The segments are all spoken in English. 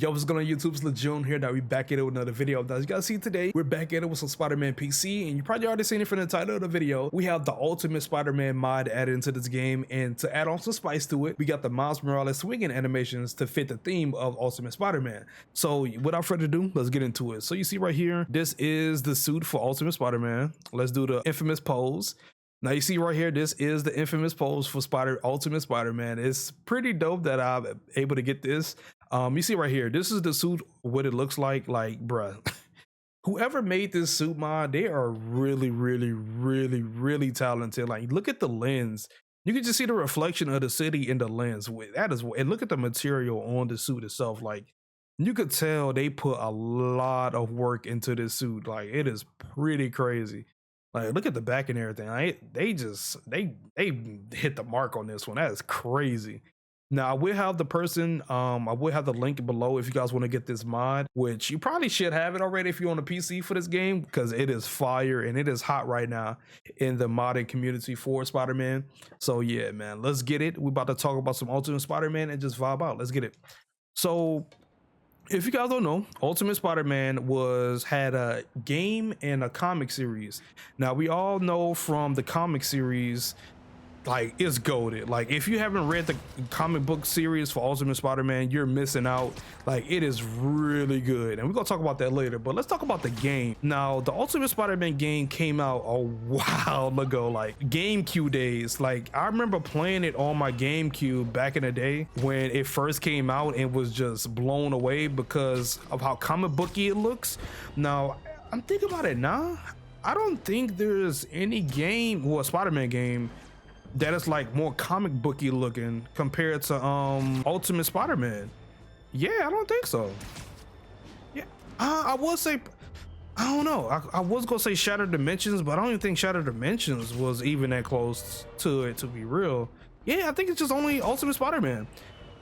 Yo, what's going on YouTube? It's Legion here. Now we back at it with another video. As you guys see today, we're back at it with some Spider-Man PC, and you probably already seen it from the title of the video. We have the Ultimate Spider-Man mod added into this game, and to add on some spice to it, we got the Miles Morales swinging animations to fit the theme of Ultimate Spider-Man. So without further ado, let's get into it. So you see right here, this is the suit for Ultimate Spider-Man. Let's do the infamous pose. Now you see right here, this is the infamous pose for Ultimate Spider-Man. It's pretty dope that I'm able to get this. You see right here, this is the suit, what it looks like bruh. Whoever made this suit mod, they are really talented. Like, look at the lens. You can just see the reflection of the city in the lens. That is, and look at the material on the suit itself. Like, you could tell they put a lot of work into this suit. Like, it is pretty crazy. Like, look at the back and everything. They hit the mark on this one. That is crazy. Now, I will have the person, I will have the link below if you guys want to get this mod, which you probably should have it already if you're on a PC for this game, because it is fire and it is hot right now in the modding community for Spider-Man. So yeah, man, let's get it. We're about to talk about some Ultimate Spider-Man and just vibe out. Let's get it. So if you guys don't know, Ultimate Spider-Man had a game and a comic series. Now, we all know from the comic series, like, it's goated. Like, if you haven't read the comic book series for Ultimate Spider-Man, you're missing out. Like, it is really good, and we're gonna talk about that later. But let's talk about the game. Now, the Ultimate Spider-Man game came out a while ago, like GameCube days. Like, I remember playing it on my GameCube back in the day when it first came out and was just blown away because of how comic booky it looks. Now, I'm thinking about it now. I don't think there's any game, well, a Spider-Man game, that is like more comic booky looking compared to Ultimate Spider-Man. Yeah, I don't think so. Yeah, I would say, I don't know. I was gonna say Shattered Dimensions, but I don't even think Shattered Dimensions was even that close to it, to be real. Yeah, I think it's just only Ultimate Spider-Man.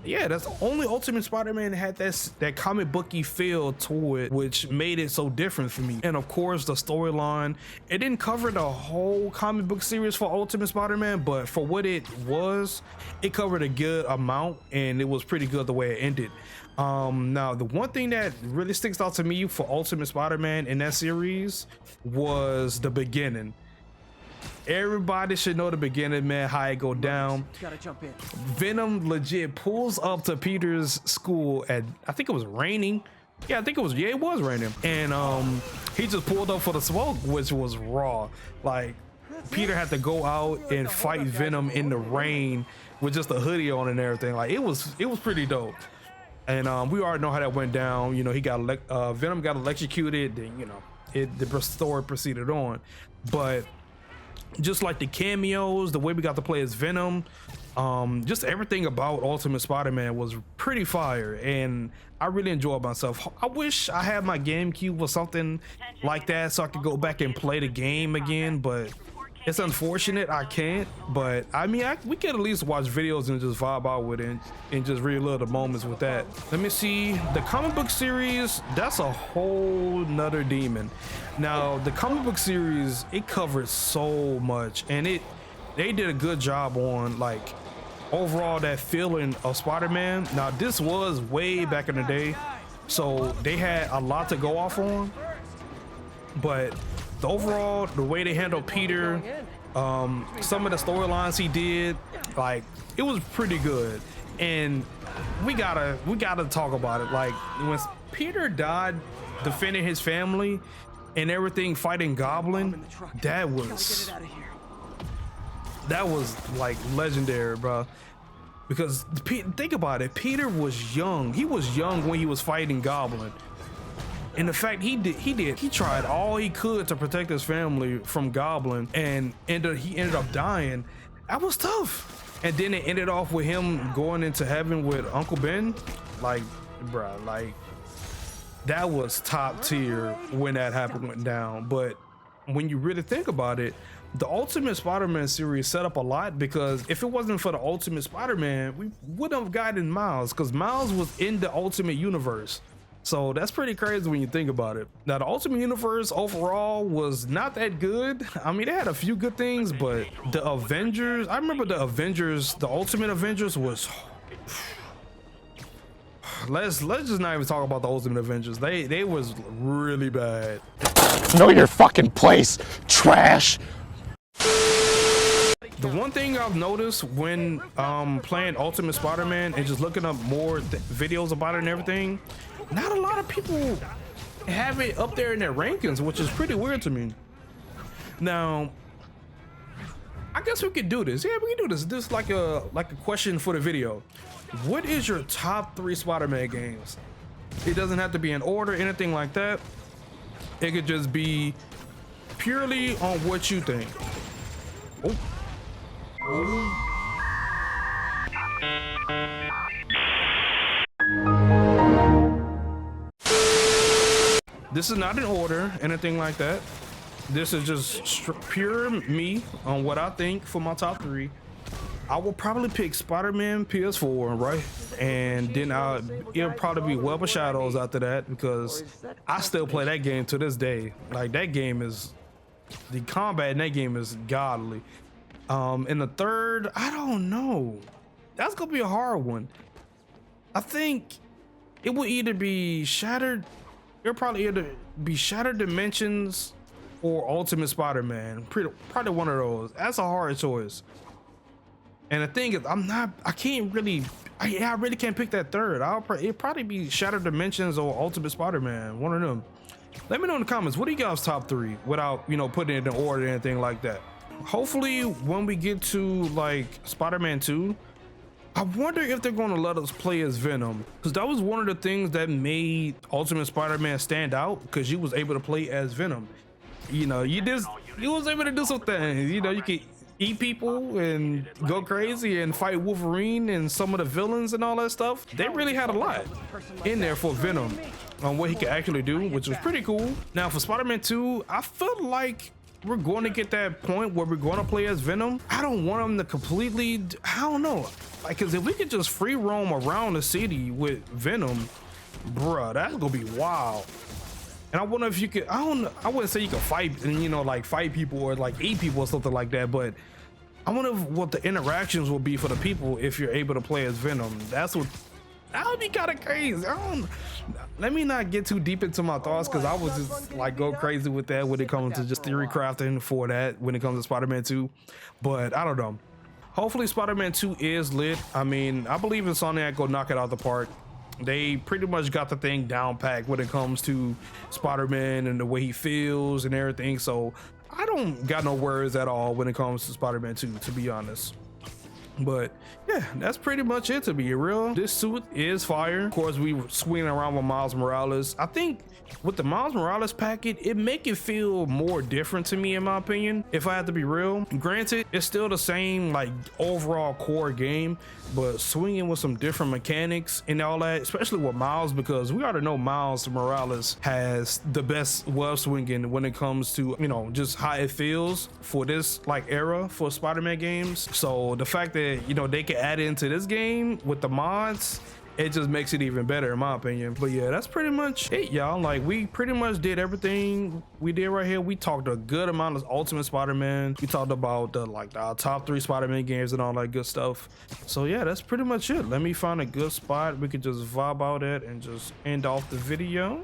Yeah, that's the only Ultimate Spider-Man had that comic booky feel to it, which made it so different for me. And of course, the storyline, it didn't cover the whole comic book series for Ultimate Spider-Man, but for what it was, it covered a good amount, and it was pretty good the way it ended. Now, the one thing that really sticks out to me for Ultimate Spider-Man in that series was the beginning. Everybody should know the beginning, man, how it go down. Gotta jump in. Venom legit pulls up to Peter's school at, I think it was raining. Yeah, I think it was raining. And he just pulled up for the smoke, which was raw. Like, Peter had to go out and fight Venom in the rain with just a hoodie on and everything. Like, it was pretty dope. And we already know how that went down. You know, Venom got electrocuted, then, you know, the story proceeded on. But just like the cameos, the way we got to play as Venom, just everything about Ultimate Spider-Man was pretty fire, and I really enjoyed myself. I wish I had my GameCube or something like that so I could go back and play the game again, but it's unfortunate I can't. But I mean, we could at least watch videos and just vibe out with it and just relive the moments with that. Let me see, the comic book series, that's a whole nother demon. Now, the comic book series, it covers so much, and they did a good job on, like, overall that feeling of Spider-Man. Now, this was way back in the day, so they had a lot to go off on, but the way they handled Peter, some of the storylines he did, like, it was pretty good. And we gotta talk about it. Like, when Peter died defending his family and everything, fighting Goblin, that was like legendary, bro. Because think about it, Peter was young. He was young when he was fighting Goblin. And the fact he tried all he could to protect his family from Goblin, and he ended up dying. That was tough. And then it ended off with him going into heaven with Uncle Ben. Like, bro, like, that was top tier when that went down. But when you really think about it, the Ultimate Spider-Man series set up a lot, because if it wasn't for the Ultimate Spider-Man, we wouldn't have gotten Miles, because Miles was in the Ultimate Universe. So that's pretty crazy when you think about it. Now, the Ultimate Universe overall was not that good. I mean, they had a few good things, but the Avengers, I remember the Ultimate Avengers was let's just not even talk about the Ultimate Avengers. They was really bad. Know your fucking place, trash. The one thing I've noticed when playing Ultimate Spider-Man and just looking up more videos about it and everything, not a lot of people have it up there in their rankings, which is pretty weird to me. Now, I guess we could do this. Yeah, we can do this. This is like a question for the video. What is your top 3 Spider-Man games? It doesn't have to be in order, anything like that. It could just be purely on what you think. Oh. This is not in order, anything like that. This is just pure me on what I think for my top 3. I will probably pick Spider-Man PS4, right? And then it'll probably be Web of Shadows after that, because I still play that game to this day. Like, that game is, the combat in that game is godly. And the third, I don't know. That's gonna be a hard one. I think it will either be Shattered. It'll probably either be Shattered Dimensions or Ultimate Spider-Man. Probably one of those. That's a hard choice. And the thing is, I really can't pick that third. It'll probably be Shattered Dimensions or Ultimate Spider-Man. One of them. Let me know in the comments, what are you guys' top 3 without, you know, putting it in order or anything like that. Hopefully when we get to like Spider-Man 2, I wonder if they're going to let us play as Venom, because that was one of the things that made Ultimate Spider-Man stand out, because you was able to play as Venom. You know, you was able to do some things. You know, you could eat people and go crazy and fight Wolverine and some of the villains and all that stuff. They really had a lot in there for Venom on what he could actually do, which was pretty cool. Now for Spider-Man 2, I feel like we're going to get that point where we're going to play as Venom. I don't want him to completely, I don't know, like, because if we could just free roam around the city with Venom, bruh, that's gonna be wild. And I wonder if you could, I wouldn't say you could fight and, you know, like fight people or like eat people or something like that, but I wonder what the interactions will be for the people if you're able to play as Venom. That would be kind of crazy. Let me not get too deep into my thoughts, because I was just like go crazy with that when it comes to just theory crafting for that when it comes to Spider-Man 2. But I don't know. Hopefully Spider-Man 2 is lit. I mean, I believe Insomniac go knock it out the park. They pretty much got the thing down packed when it comes to Spider-Man and the way he feels and everything. So I don't got no worries at all when it comes to Spider-Man 2, to be honest. But yeah, that's pretty much it, to be real. This suit is fire. Of course, we were swinging around with Miles Morales. I think with the Miles Morales packet, it make it feel more different to me, in my opinion, if I have to be real. Granted, it's still the same like overall core game, but swinging with some different mechanics and all that, especially with Miles, because we already know Miles Morales has the best web swinging when it comes to, you know, just how it feels for this like era for Spider-Man games. So the fact that, you know, they can add it into this game with the mods, it just makes it even better, in my opinion. But yeah, that's pretty much it, y'all. Like, we pretty much did everything we did right here. We talked a good amount of Ultimate Spider-Man. We talked about our top 3 Spider-Man games and all that good stuff. So yeah, that's pretty much it. Let me find a good spot we could just vibe out at and just end off the video.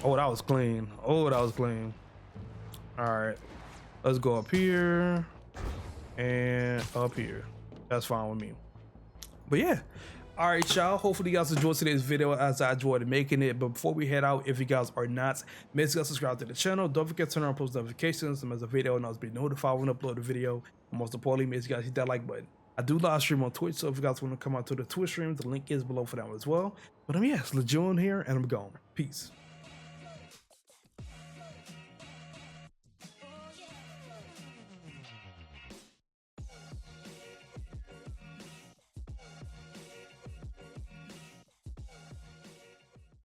Oh, that was clean. Oh, that was clean. All right, let's go up here and up here. That's fine with me. But yeah, all right, y'all, hopefully you guys enjoyed today's video as I enjoyed making it. But before we head out, if you guys are not, make sure you subscribe to the channel. Don't forget to turn on post notifications and as a video and I'll be notified when I upload a video. And most importantly, make sure you guys hit that like button. I do live stream on Twitch, so if you guys want to come out to the Twitch stream, the link is below for that one as well. But yeah, it's LeJohn here and I'm gone. Peace.